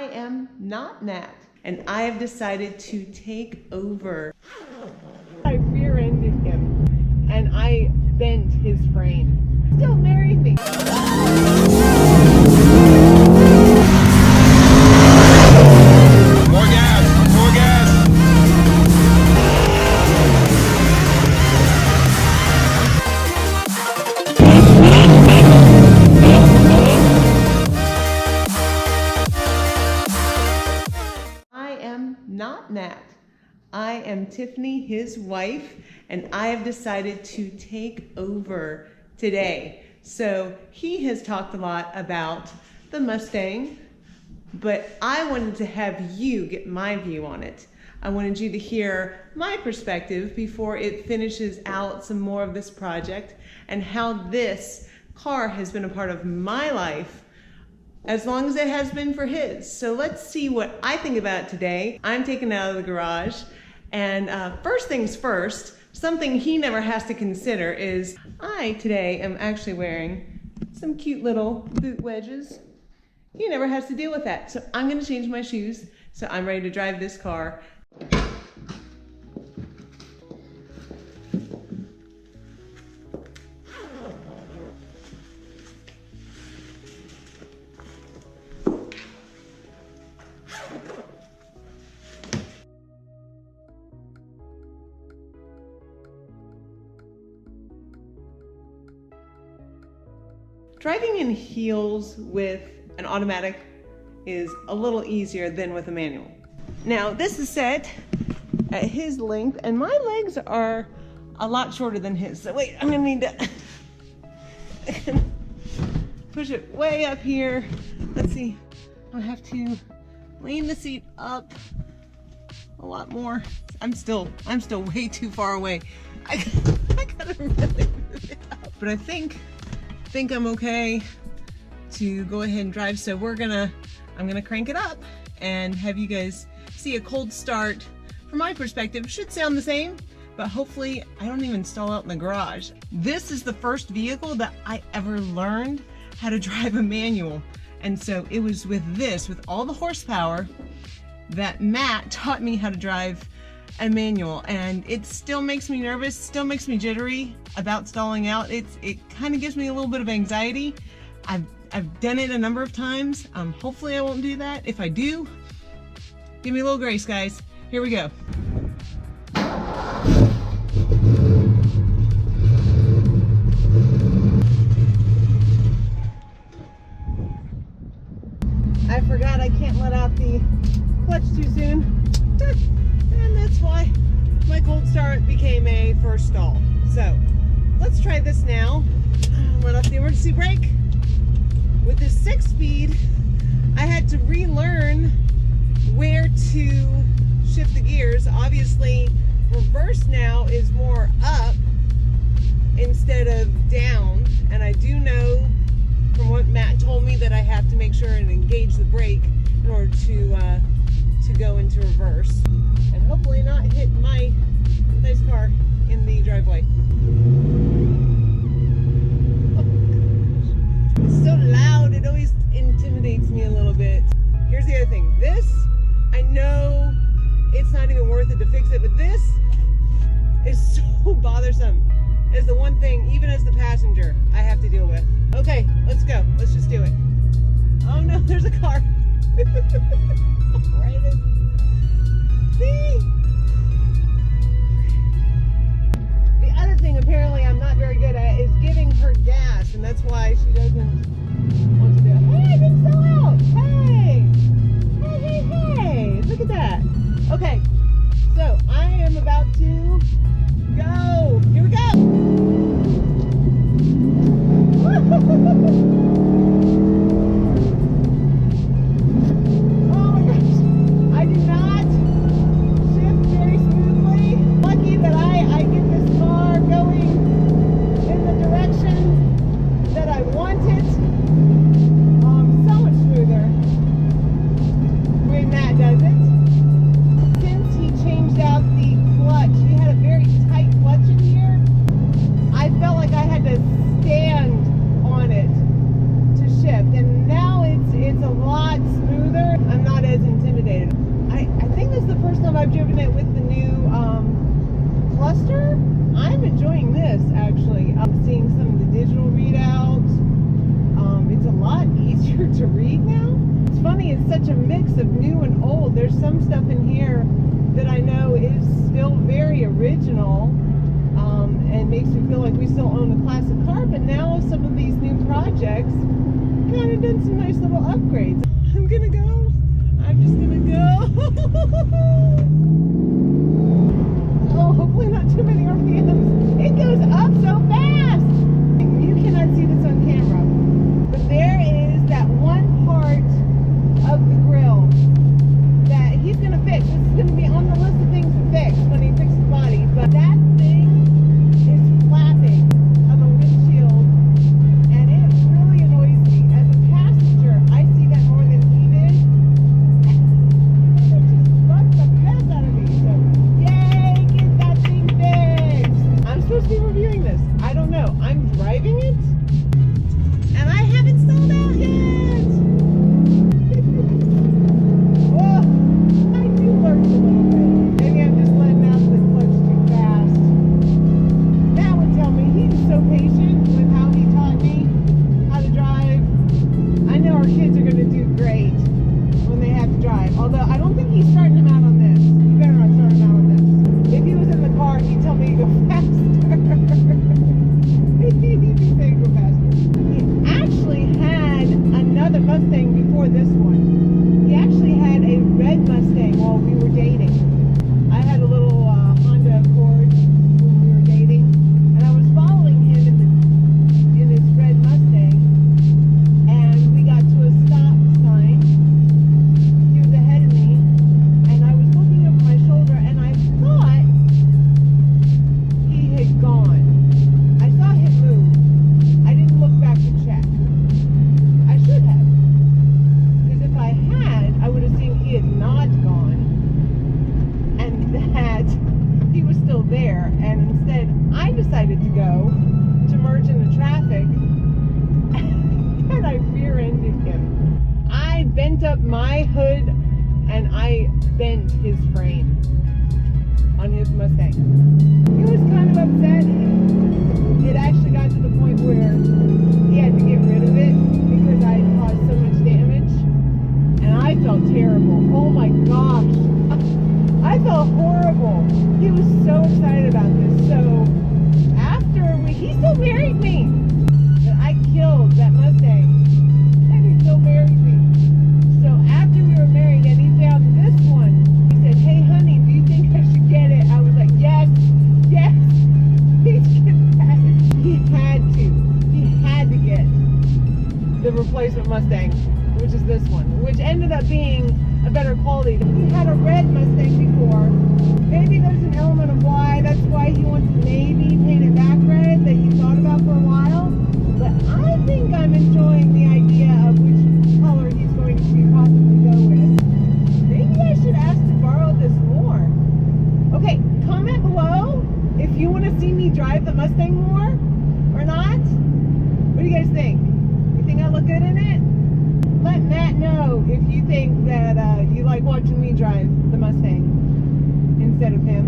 am not Nat, and I have decided to take over. I rear-ended him, and I bent his frame. Still marry me. More gas! More gas! I am not Nat. I am Tiffany, his wife, and I have decided to take over today. So he has talked a lot about the Mustang, but I wanted to have you get my view on it. I wanted you to hear my perspective before it finishes out some more of this project and how this car has been a part of my life as long as it has been for his. So let's see what I think about it today. I'm taking it out of the garage, and first things first, something he never has to consider is I today am actually wearing some cute little boot wedges. He never has to deal with that. So I'm gonna change my shoes, so I'm ready to drive this car. Driving in heels with an automatic is a little easier than with a manual. Now this is set at his length and my legs are a lot shorter than his. So wait, I'm gonna need to push it way up here. Let's see, I have to lean the seat up a lot more. I'm still way too far away. I gotta really move it up. But I think I'm okay to go ahead and drive. So I'm gonna crank it up and have you guys see a cold start. From my perspective, should sound the same, but hopefully I don't even stall out in the garage. This is the first vehicle that I ever learned how to drive a manual. And so it was with this, with all the horsepower, that Matt taught me how to drive a manual, and it still makes me nervous, still makes me jittery about stalling out. It kind of gives me a little bit of anxiety. I've done it a number of times. Hopefully I won't do that. If I do, give me a little grace, guys. Here we go. I forgot I can't let out the clutch too soon. And that's why my cold start became a first stall. So let's try this now. Let off the emergency brake. With this 6-speed, I had to relearn where to shift the gears. Obviously, reverse now is more up instead of down. And I do know from what Matt told me that I have to make sure and engage the brake in order to go into reverse and hopefully not hit my nice car in the driveway. Oh, it's so loud, it always intimidates me a little bit. Here's the other thing. This, I know it's not even worth it to fix it, but this is so bothersome. It's the one thing, even as the passenger, I have to deal with. Okay, let's go. Let's just do it. Oh no, there's a car. Right in. See? The other thing apparently I'm not very good at is giving her gas, and that's why she doesn't want to do it. Hey, I didn't sell out. Hey. Look at that. Okay, so I am about to go. Here we go. Oh my God. funny, it's such a mix of new and old. There's some stuff in here that I know is still very original, and makes me feel like we still own a classic car, but now some of these new projects kind of done some nice little upgrades. I'm gonna go. I'm just gonna go. Oh, hopefully not too many RPMs. It goes up so fast. You cannot see this on camera, but there is that one part of the grill that he's gonna fix. This is gonna be on the list of things to fix when he fixes the body. But that thing is flapping on the windshield, and it really annoys me. As a passenger, I see that more than he did. It just bugs the mess out of me. So, yay, get that thing fixed. I'm supposed to be reviewing this. I don't know. I'm driving it, and I haven't sold out yet. Oh, I do lurch a little bit. Maybe I'm just letting out the clutch too fast. That would tell me he's so patient with how he taught me how to drive. I know our kids are going to do great when they have to drive. Although I don't think he's starting them out on this. You better not start him out on this. If he was in the car, he'd tell me to go faster. He'd be saying go faster. He actually had another Mustang before this one. He actually had a red Mustang while we were dating. I had a little Honda Accord when we were dating, and I was following him in his red Mustang, and we got to a stop sign. He was ahead of me, and I was looking over my shoulder, and I thought he had gone. I saw him move. I didn't look back to check. I should have. Because if I had, I would have seen he had not gone, and that he was still there, and instead I decided to go to merge into traffic, and I rear-ended him. I bent up my hood, and I bent his frame on his Mustang. He was kind of upset. It actually got to the point where he had to get rid of it because I had caused so much damage, and I felt terrible. Oh my gosh, I felt horrible. He was so excited about this. So after he still married me, but I killed that Mustang, and he still married me. So after we were married and he found this one, he said, "Hey honey, do you think I should get it?" I was like, yes, yes, please get that. He had to get the replacement Mustang, which is this one, which ended up being a better quality. He had a red Mustang before. Maybe there's an element of why, that's why he wants the navy painted back red that he thought about for a while. But I think I'm enjoying the idea of which color he's going to possibly go with. Maybe I should ask to borrow this more. Okay, comment below if you want to see me drive the Mustang more or not. What do you guys think? You think I look good in it? Let Matt know if you think that you like watching me drive the Mustang instead of him.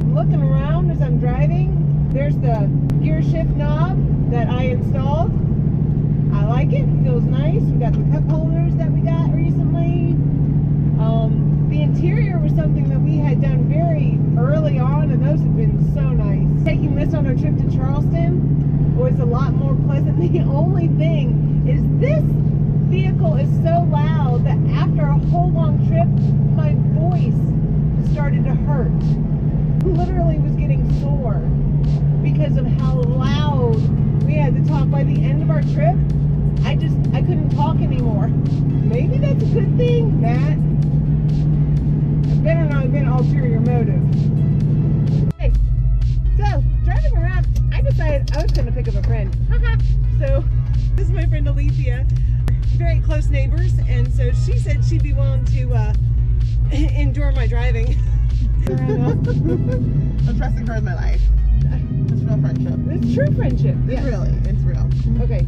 I'm looking around as I'm driving. There's the gear shift knob that I installed. I like it. It feels nice. We got the cup holders that we got recently. The interior was something that we had done very early on, and those have been so nice. Taking this on our trip to Charleston was a lot more pleasant. The only thing is this vehicle is so loud that after a whole long trip, my voice started to hurt. Literally was getting sore because of how loud we had to talk. By the end of our trip, I couldn't talk anymore. Maybe that's a good thing, Matt. It better not have been ulterior motive. Hey, so driving around, I decided I was going to pick up a friend. So this is my friend Alethea. Very close neighbors, and so she said she'd be willing to endure my driving. I'm trusting her with my life. It's real friendship. It's true friendship. It's Yes. really, it's real. Okay.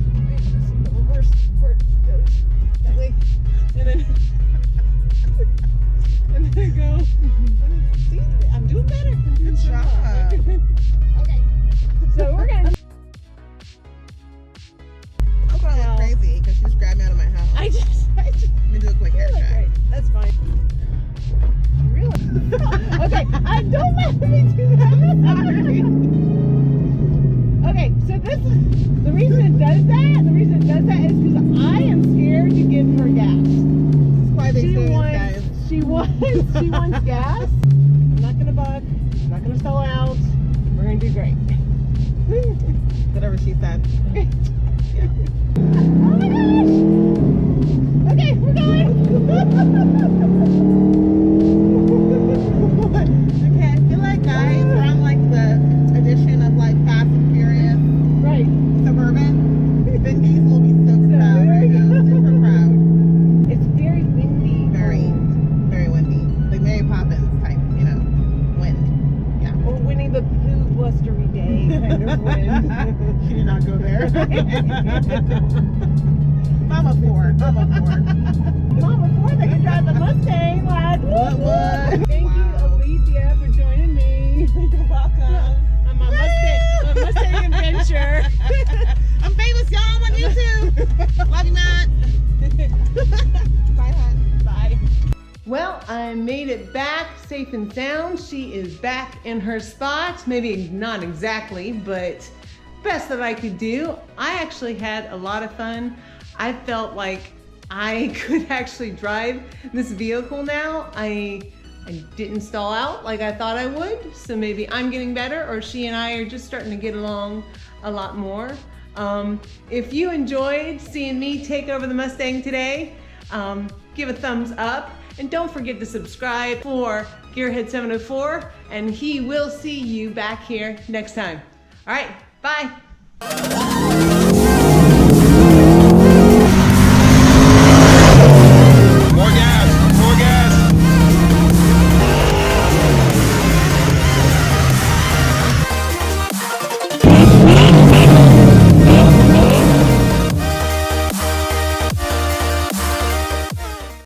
The reverse part goes that way, and then and then I go. See, I'm doing better. I'm doing Good so job. well. Okay. So we're gonna. I'm going to look crazy because she just grabbed me out of my house. I just. Let me do a quick hair Don't let me do that. I'm sorry. Okay, so this is the reason it does that. The reason it does that is because I am scared to give her gas. This is quite the experience, guys. She wants gas. I'm not gonna buck. I'm not gonna stall out. We're gonna do great. Whatever she said. Oh my gosh! Okay, we're going. Okay, I feel like, guys, we're on like the edition of like Fast and Furious Right. Suburban. Vin Diesel will be so proud right now. Super proud. It's very windy. Very, very windy. Like Mary Poppins type, you know, wind. Yeah. Or Winnie the Pooh blustery day kind of wind. She did not go there. Mama 4. Mama 4. Mama 4, they can drive the Mustang, lad. What? Thank you, Alethea, for joining me. You're welcome. On my Mustang adventure. I'm famous, y'all. I'm on YouTube. Love you, Matt. Bye, hon. Bye. Well, I made it back safe and sound. She is back in her spot. Maybe not exactly, but best that I could do. I actually had a lot of fun. I felt like I could actually drive this vehicle now. I didn't stall out like I thought I would. So maybe I'm getting better, or she and I are just starting to get along a lot more. If you enjoyed seeing me take over the Mustang today, give a thumbs up. And don't forget to subscribe for Gearhead 704, and he will see you back here next time. All right, bye.